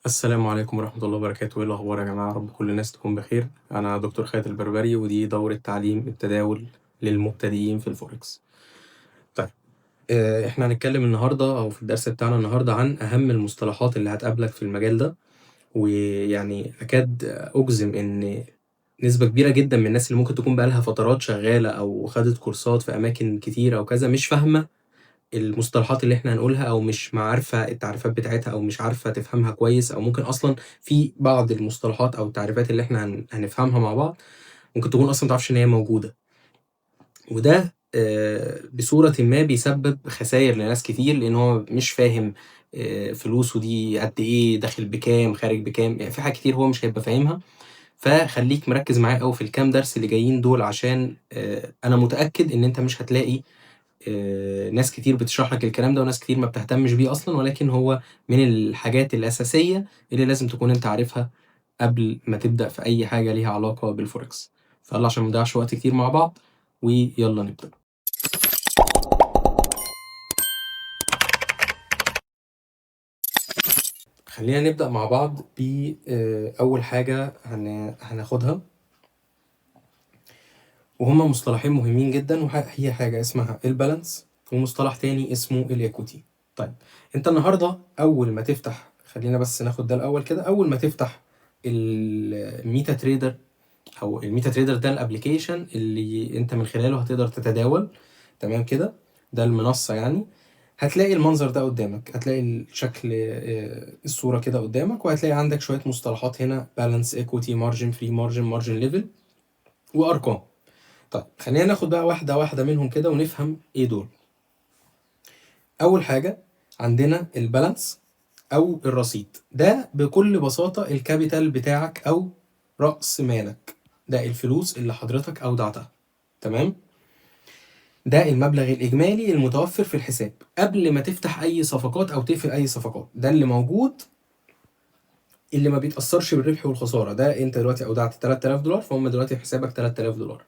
السلام عليكم ورحمة الله وبركاته. ايه الأخبار يا جماعة؟ رب كل الناس تكون بخير. أنا دكتور خالد البربري، ودي دورة تعليم التداول للمبتدئين في الفوركس. طيب، احنا هنتكلم النهاردة أو في الدرس بتاعنا النهاردة عن أهم المصطلحات اللي هتقابلك في المجال ده. ويعني أكاد أجزم إن نسبة كبيرة جدا من الناس اللي ممكن تكون بقالها فترات شغالة أو خدت كورسات في أماكن كتير أو كذا مش فاهمة المصطلحات اللي إحنا هنقولها، أو مش عارفة التعريفات بتاعتها، أو مش عارفة تفهمها كويس، أو ممكن أصلًا في بعض المصطلحات أو التعريفات اللي إحنا هنفهمها مع بعض ممكن تكون أصلًا ما تعرفش إن هي موجودة. وده بصورةٍ ما بيسبب خساير لناس كتير، لإن هو مش فاهم فلوسه دي قد إيه، داخل بكام، خارج بكام، يعني في حاجات كتير هو مش هيبقى فاهمها. فخلّيك مركّز معايا أوي في الكام درس اللي جايين دول، عشان أنا متأكد إن أنت مش هتلاقي ناس كتير بتشرح لك الكلام ده، وناس كتير ما بتهتمش بيه أصلًا، ولكن هو من الحاجات الأساسية اللي لازم تكون أنت عارفها قبل ما تبدأ في أي حاجة ليها علاقة بالForex. فيالّا عشان ما نضيّعش وقت كتير مع بعض، ويالّا نبدأ. خلّينا نبدأ مع بعض ب أول حاجة هناخدها، وهُم مصطلحين مهمين جدًا، هي حاجة اسمها الbalance، ومصطلح تاني اسمه الequity. طيب، أنت النهارده أول ما تفتح، خلّينا بس ناخد ده الأول كده، أول ما تفتح الMetaTrader، أو الMetaTrader ده الapplication اللي أنت من خلاله هتقدر تتداول، تمام كده؟ ده المنصة يعني. هتلاقي المنظر ده قدّامك، هتلاقي الشكل، الصورة كده قدّامك، وهتلاقي عندك شوية مصطلحات هنا: balance، equity، margin، free margin، margin level، وأرقام. طيب، خلّينا ناخد بقى واحدة واحدة منهم كده ونفهم إيه دول. أول حاجة عندنا الbalance أو الرصيد، ده بكل بساطة الcapital بتاعك أو رأس مالك، ده الفلوس اللي حضرتك أودعتها، تمام؟ ده المبلغ الإجمالي المتوفر في الحساب قبل ما تفتح أي صفقات أو تقفل أي صفقات، ده اللي موجود، اللي ما بيتأثرش بالربح والخسارة. ده أنت دلوقتي أودعت $3000، فهم دلوقتي في حسابك $3000.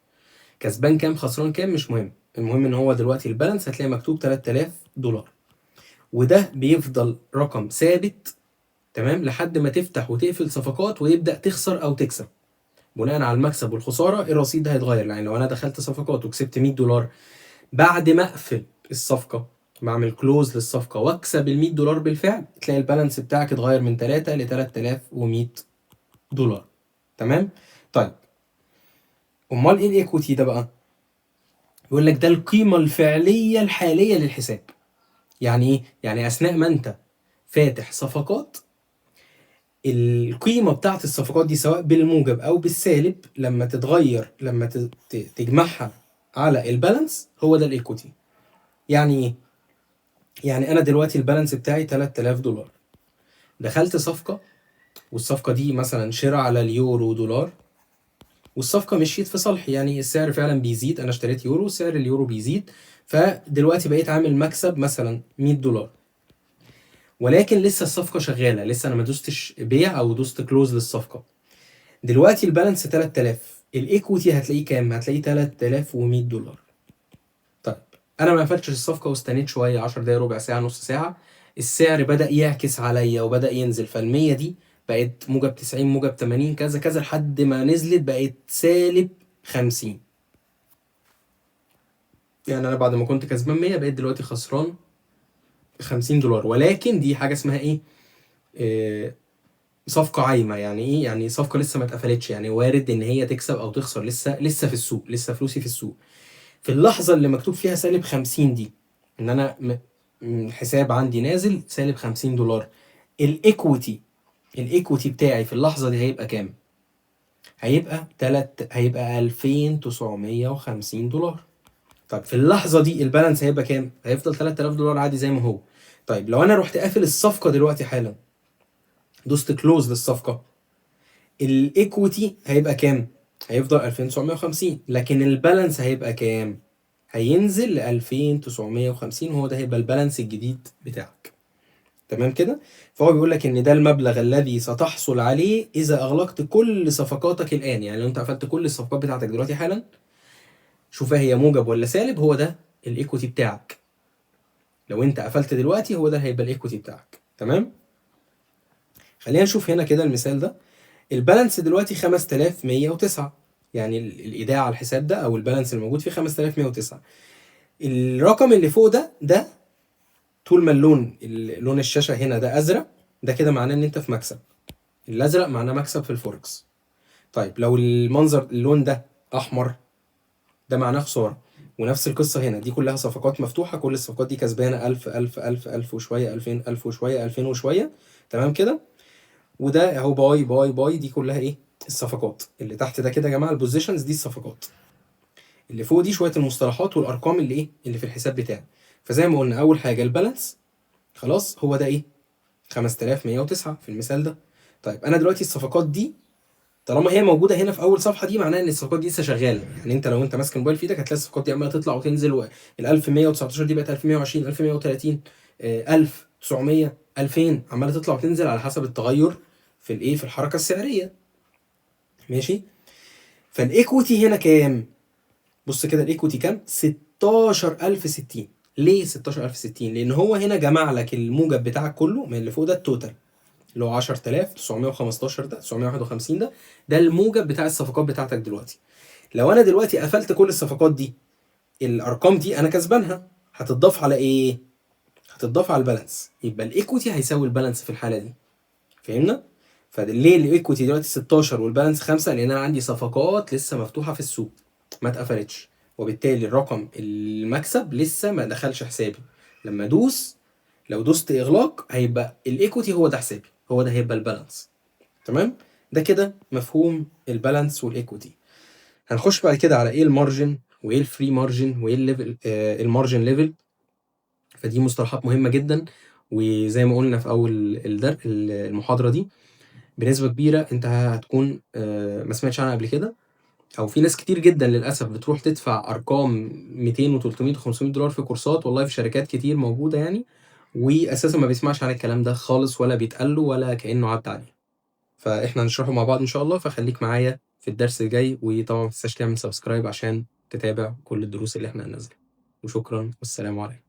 كسبان كام خسران كام مش مهم، المهم إن هو دلوقتي البالانس هتلاقي مكتوب $3000، وده بيفضل رقم ثابت، تمام، لحد ما تفتح وتقفل صفقات ويبدأ تخسر أو تكسب. بناء على المكسب والخسارة الرصيد ده هيتغير. يعني لو أنا دخلت صفقات وكسبت $100، بعد ما أقفل الصفقة، بعمل كلوز للصفقة واكسب $100 بالفعل، تلاقي البالانس بتاعك اتغير من 3 ل $3100. تمام؟ طيب، أمال إيه الإيكويتي ده بقى؟ بيقول لك ده القيمة الفعلية الحالية للحساب. يعني إيه؟ يعني أثناء ما أنت فاتح صفقات، القيمة بتاعة الصفقات دي سواء بالموجب أو بالسالب لما تتغير، لما تجمعها على البالانس، هو ده الإيكويتي. يعني إيه؟ يعني أنا دلوقتي البالانس بتاعي $3000، دخلت صفقة، والصفقة دي مثلا شراء على اليورو دولار، والصفقة مشيت في صالحي، يعني السعر فعلا بيزيد، أنا اشتريت يورو، سعر اليورو بيزيد، فدلوقتي بقيت عامل مكسب مثلا $100، ولكن لسه الصفقة شغالة، لسه أنا ما دوستش بيع أو دوست كلوز للصفقة. دلوقتي البالانس 3000، الإيكويتي هتلاقيه كام؟ هتلاقيه $3100. طيب، أنا ما قفلتش الصفقة واستنيت شوية، 10 دقايق، ربع ساعة، نص ساعة، السعر بدأ يعكس عليا وبدأ ينزل، فالمية دي بقت موجب 90، موجب 80، كذا كذا، لحد ما نزلت بقت سالب 50. يعني أنا بعد ما كنت كسبان 100 بقيت دلوقتي خسران $50. ولكن دي حاجة اسمها إيه؟ صفقة عايمة. يعني إيه؟ يعني صفقة لسه ما اتقفلتش، يعني وارد إن هي تكسب أو تخسر، لسه في السوق، لسه فلوسي في السوق. في اللحظة اللي مكتوب فيها سالب 50 دي، إن أنا الحساب عندي نازل سالب $50، الإيكويتي، الإيكويتي بتاعي في اللحظة دي هيبقى كام؟ هيبقى $2950. طيب، في اللحظة دي البالانس هيبقى كام؟ هيفضل $3000 عادي زي ما هو. طيب، لو أنا رحت قافل الصفقة دلوقتي حالا، دوست كلوز للصفقة، الإيكويتي هيبقى كام؟ هيفضل 2950، لكن البالانس هيبقى كام؟ هينزل ل 2950، وهو ده هيبقى البالانس الجديد بتاعك. تمام كده؟ فهو بيقول لك ان ده المبلغ الذي ستحصل عليه اذا اغلقت كل صفقاتك الان. يعني لو انت قفلت كل الصفقات بتاعتك دلوقتي حالا، شوفها هي موجب ولا سالب، هو ده الايكويتي بتاعك. لو انت قفلت دلوقتي، هو ده هيبقى الايكويتي بتاعك. تمام؟ خلينا نشوف هنا كده المثال ده. البالانس دلوقتي 5109، يعني الايداع على الحساب ده او البالانس الموجود فيه 5109. الرقم اللي فوق ده طول ما لون الشاشه هنا ده ازرق، ده كده معناه ان انت في مكسب. الازرق معناه مكسب في الفوركس. طيب لو المنظر اللون ده احمر، ده معناه خساره. ونفس القصه هنا، دي كلها صفقات مفتوحه، كل الصفقات دي كسبانه 1000 1000 1000 1000 وشويه، 2000 1000 وشويه، 2000 وشويه. تمام كده. وده اهو باي باي باي، دي كلها ايه؟ الصفقات. اللي تحت ده كده يا جماعه البوزيشنز، دي الصفقات. اللي فوق دي شويه المصطلحات والارقام اللي ايه اللي في الحساب بتاعي. فزي ما قلنا، اول حاجه البالانس، خلاص هو ده ايه؟ 5109 في المثال ده. طيب انا دلوقتي الصفقات دي طالما هي موجوده هنا في اول صفحه، دي معناها ان الصفقات دي لسه شغاله. يعني انت لو انت ماسك الموبايل في ايدك هتلاقي الصفقات دي عماله تطلع وتنزل، وال 1119 دي بقت 1120، 1130، 1900، 2000، عماله تطلع وتنزل على حسب التغير في الايه، في الحركه السعريه. ماشي. فالايكويتي هنا كام؟ بص كده الايكويتي كام؟ 16060. ليه 16060؟ لان هو هنا جمع لك الموجب بتاعك كله من اللي فوق ده، التوتال اللي هو 10915 ده 951 ده الموجب بتاع الصفقات بتاعتك دلوقتي. لو انا دلوقتي قفلت كل الصفقات دي، الارقام دي انا كسبانها، هتضاف على ايه؟ هتضاف على البالانس. يبقى الايكويتي هيساوي البالانس في الحاله دي. فهمنا؟ فليه الايكويتي دلوقتي 16 والبالانس 5؟ لان انا عندي صفقات لسه مفتوحه في السوق ما اتقفلتش، وبالتالي الرقم المكسب لسه ما دخلش حسابي. لما ادوس، لو دوست اغلاق، هيبقى الايكويتي هو ده حسابي، هو ده هيبقى البالانس. تمام. ده كده مفهوم البالانس والايكويتي. هنخش بعد كده على ايه المارجن، وايه الفري مارجن، وايه الليفل المارجن ليفل. فدي مصطلحات مهمه جدا، وزي ما قلنا في اول المحاضره دي، بنسبه كبيره انت هتكون ما سمعتش عنها قبل كده، او في ناس كتير جدا للاسف بتروح تدفع ارقام 200 و300 و500 دولار في كورسات، والله في شركات كتير موجوده يعني، واساسا ما بيسمعش عن الكلام ده خالص، ولا بيتقال له، ولا كانه عدى عليه. فاحنا هنشرحه مع بعض ان شاء الله، فخليك معايا في الدرس الجاي، وطبعا ما تنساش تعمل سبسكرايب عشان تتابع كل الدروس اللي احنا هننزلها. وشكرا والسلام عليكم.